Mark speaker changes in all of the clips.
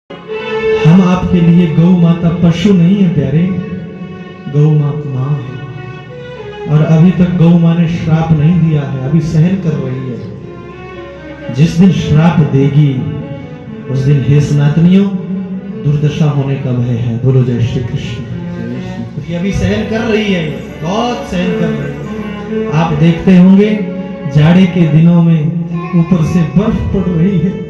Speaker 1: हम आपके लिए गौ माता पशु नहीं है प्यारे, गौ माँ है। और अभी तक गौ माँ ने श्राप नहीं दिया है, अभी सहन कर रही है। जिस दिन श्राप देगी उस दिन हे सनातनियों दुर्दशा होने का भय है। बोलो जय श्री कृष्ण। ये अभी सहन कर रही है, बहुत सहन कर रही है। आप देखते होंगे जाड़े के दिनों में ऊपर से बर्फ पड़ रही है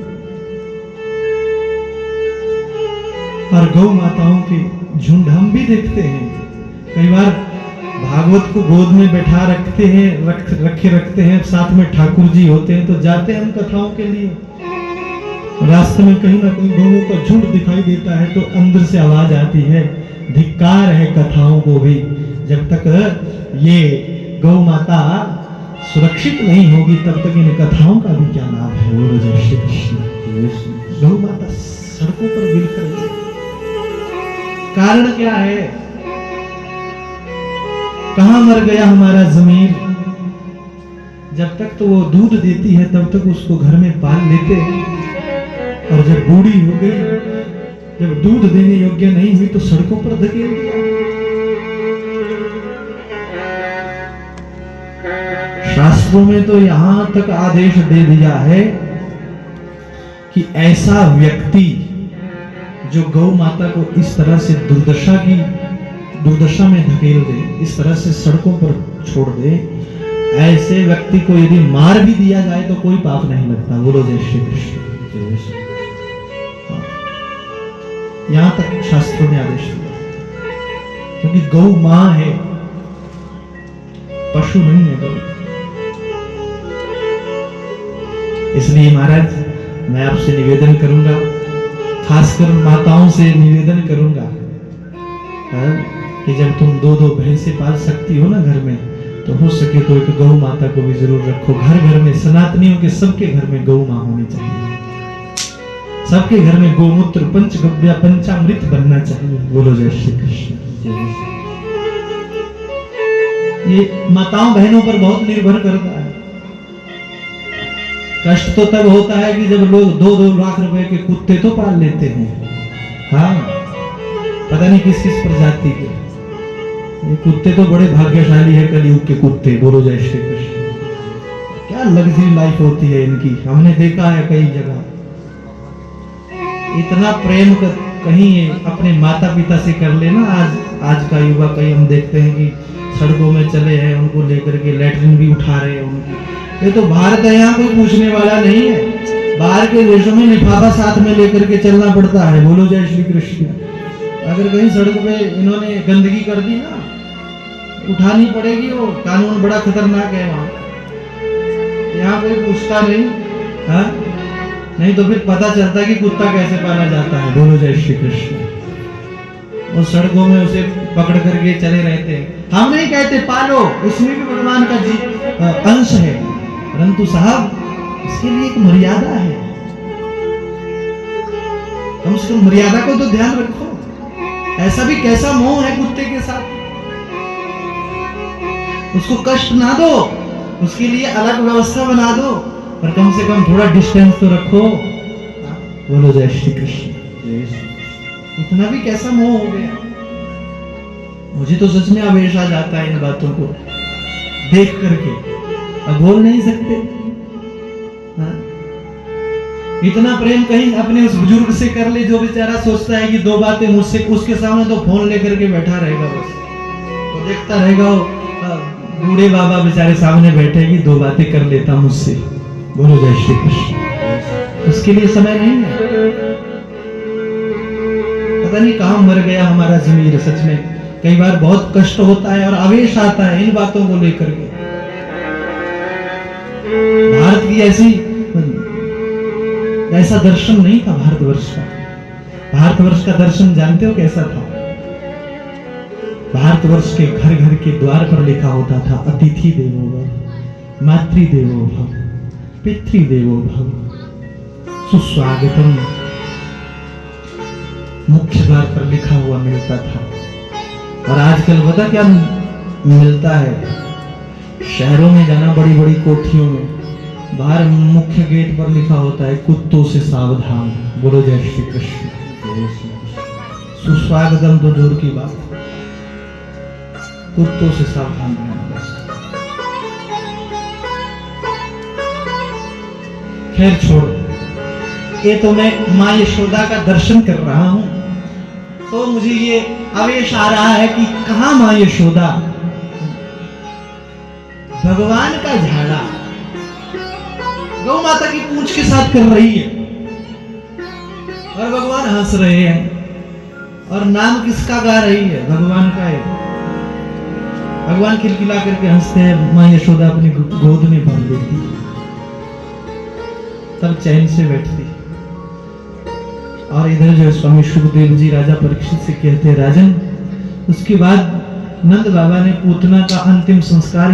Speaker 1: और गौ माताओं के झुंड हम भी देखते हैं। कई बार भागवत को गोद में बैठा रखते हैं, साथ में ठाकुर जी होते हैं, तो जाते हैं हम कथाओं के लिए। रास्ते में कहीं ना कहीं गौओं का झुंड दिखाई देता है तो अंदर से आवाज आती है, धिक्कार है कथाओं को भी। जब तक ये गौ माता सुरक्षित नहीं होगी तब तक इन कथाओं का भी क्या लाभ है। बोलो जय श्री कृष्ण। गौ माता सड़कों पर बिलख रही है, कारण क्या है? कहां मर गया हमारा जमीर? जब तक तो वो दूध देती है तब तक उसको घर में पाल लेते हैं, और जब बूढ़ी हो गई, जब दूध देने योग्य नहीं हुई तो सड़कों पर धकेल दिया। शास्त्रों में तो यहां तक आदेश दे दिया है कि ऐसा व्यक्ति जो गौ माता को इस तरह से दुर्दशा में धकेल दे, इस तरह से सड़कों पर छोड़ दे, ऐसे व्यक्ति को यदि मार भी दिया जाए तो कोई पाप नहीं लगता। बोलो जय श्री कृष्ण। यहां तक शास्त्रों ने आदेश दिया, क्योंकि गौ मां है, पशु नहीं है गौ। इसलिए महाराज मैं आपसे निवेदन करूंगा, खासकर माताओं से निवेदन करूंगा कि जब तुम दो भैंसे पाल सकती हो ना घर में, तो हो सके तो एक गौ माता को भी जरूर रखो। घर घर में, सनातनियों के सबके घर में गौ मां होनी चाहिए। सबके घर में गोमूत्र पंचगव्य पंचामृत बनना चाहिए। बोलो जय श्री कृष्ण। ये माताओं बहनों पर बहुत निर्भर करता है। कष्ट तो तब होता है कि जब लोग 2-2 लाख रुपए के कुत्ते तो पाल लेते हैं। हाँ, पता नहीं किस किस प्रजाति के ये कुत्ते तो बड़े भाग्यशाली है, कलयुग के कुत्ते। बोलो जय श्री कृष्ण। क्या लग्जरी लाइफ होती है इनकी, हमने देखा है कई जगह। इतना प्रेम कहीं अपने माता पिता से कर लेना। आज का युवा कहीं हम देखते हैं कि सड़कों में चले हैं, उनको लेकर के लैट्रिन भी उठा रहे हैं उनकी। ये तो भारत है, यहाँ कोई पूछने वाला नहीं है। बाहर के देशों में लिफाफा साथ में लेकर के चलना पड़ता है। बोलो जय श्री कृष्ण। अगर कहीं सड़क पे इन्होंने गंदगी कर दी ना, उठानी पड़ेगी, वो कानून बड़ा खतरनाक है वहां। यहाँ कोई पूछता नहीं, हाँ? नहीं तो फिर पता चलता कि कुत्ता कैसे पाला जाता है। बोलो जय श्री कृष्ण। और सड़कों में उसे पकड़ करके चले रहते हैं। हम नहीं कहते पालो, उसमें भी भगवान का अंश है, परंतु साहब इसके लिए एक मर्यादा है। कम से कम मर्यादा को तो ध्यान रखो। ऐसा भी कैसा मोह है कुत्ते के साथ, उसको कष्ट ना दो, उसके लिए अलग व्यवस्था बना दो, पर कम से कम थोड़ा डिस्टेंस तो रखो। बोलो जय श्री कृष्ण। इतना भी कैसा मोह हो गया। मुझे तो सच में आवेश आ जाता है इन बातों को देख करके। अब बोल नहीं सकते। हाँ? इतना प्रेम कहीं अपने उस बुजुर्ग से कर ले जो बेचारा सोचता है कि 2 बातें मुझसे, उसके सामने तो फोन लेकर के बैठा रहेगा, बस तो देखता रहेगा। बूढ़े बाबा बेचारे सामने बैठे कि 2 बातें कर लेता मुझसे। बोलो जय श्री कृष्ण। उसके लिए समय नहीं है। पता नहीं कहां मर गया हमारा जमीर। सच में कई बार बहुत कष्ट होता है और आवेश आता है इन बातों को लेकर के। भारत की ऐसा दर्शन नहीं था भारतवर्ष का। भारतवर्ष का दर्शन जानते हो कैसा था? भारतवर्ष के घर घर के द्वार पर लिखा होता था, अतिथि देवो भव, मातृ देवो भव, पितृ देवो भव, सुस्वागतम। मुख्य द्वार पर लिखा हुआ मिलता था। और आजकल पता क्या मिलता है? शहरों में जाना, बड़ी बड़ी कोठियों में, बाहर मुख्य गेट पर लिखा होता है, कुत्तों से सावधान। बोलो जय श्री कृष्ण। सुस्वागतम तो दूर की बात, कुत्तों से सावधान रहना बस। खैर छोड़ो, ये तो मैं माँ यशोदा का दर्शन कर रहा हूं, तो मुझे ये आवेश आ रहा है कि कहां माँ यशोदा, भगवान का झाड़ा गौ माता की पूंछ के साथ कर रही है और भगवान हंस रहे हैं, और नाम किसका गा रही है? भगवान का है। भगवान खिलखिला करके हंसते हैं, माँ यशोदा अपनी गोद में बांध लेती, तब चैन से बैठती। और इधर जो स्वामी सुखदेव जी राजा परीक्षित से कहते हैं, राजन, उसके बाद नंद बाबा ने पूतना का अंतिम संस्कार